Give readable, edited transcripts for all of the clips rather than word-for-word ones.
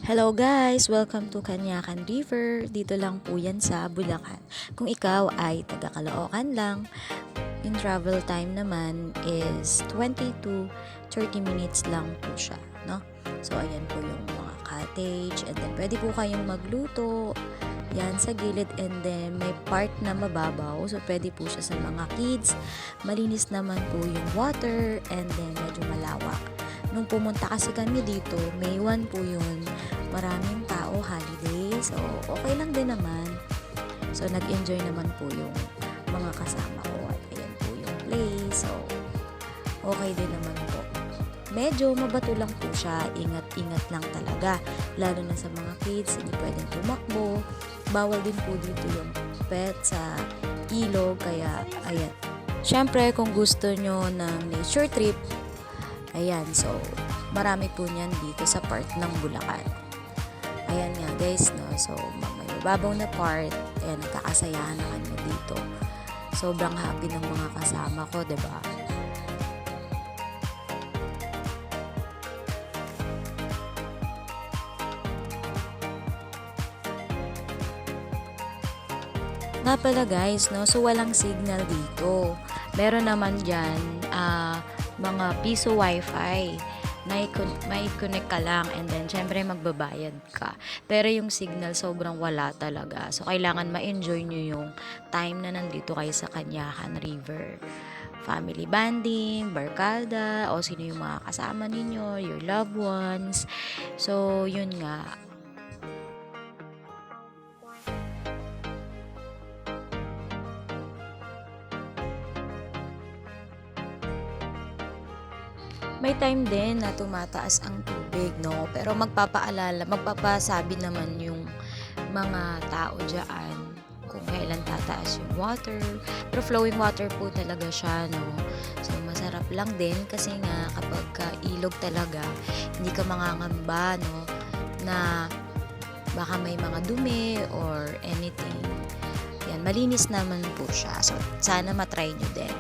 Hello guys! Welcome to Canyacan River. Dito lang po yan sa Bulacan. Kung ikaw ay taga Caloocan lang, in travel time naman is 20 to 30 minutes lang po siya. No? So ayan po yung mga cottage and then pwede po kayong magluto yan sa gilid and then may part na mababaw so pwede po siya sa mga kids. Malinis naman po yung water and then medyo malawak. Nung pumunta kasi kami dito, May 1 po yun. Maraming tao, holiday. So, okay lang din naman. So, nag-enjoy naman po yung mga kasama ko. At ayan po yung place. So, okay din naman po. Medyo mabato lang po siya. Ingat-ingat lang talaga. Lalo na sa mga kids, hindi pwedeng tumakbo. Bawal din po dito yung pet sa ilog. Kaya, ayan. Siyempre, kung gusto nyo ng nature trip, ayan, so, marami po niyan dito sa part ng Bulacan. Ayan nga guys, no? So, may mababaw na part, ayan, nagkakasayahan na kami dito. Sobrang happy ng mga kasama ko, diba? Nga pala guys, no? So, walang signal dito. Meron naman dyan, mga piso wifi may connect ka lang and then syempre magbabayad ka pero yung signal sobrang wala talaga so kailangan ma-enjoy nyo yung time na nandito kayo sa Canyacan River, family bonding, barkada o sino yung mga kasama ninyo, your loved ones. So yun nga. May time din na tumataas ang tubig, no? Pero magpapasabi naman yung mga tao dyan kung kailan tataas yung water. Pero flowing water po talaga siya, no? So, masarap lang din kasi nga kapag ilog talaga, hindi ka mangangamba, no? Na baka may mga dumi or anything. Yan, malinis naman po siya. So, sana matry nyo din.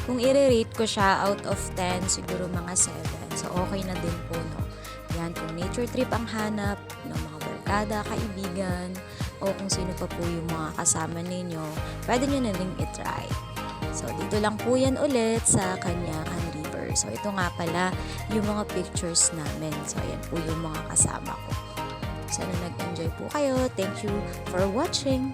Kung i-rate ko siya out of 10, siguro mga 7. So, okay na din po, no? Yan, kung nature trip ang hanap ng mga barkada, kaibigan, o kung sino pa po yung mga kasama ninyo, pwede nyo na rin itry. So, dito lang po yan ulit sa Canyacan River. So, ito nga pala yung mga pictures namin. So, ayan po yung mga kasama ko. Sana nag-enjoy po kayo. Thank you for watching.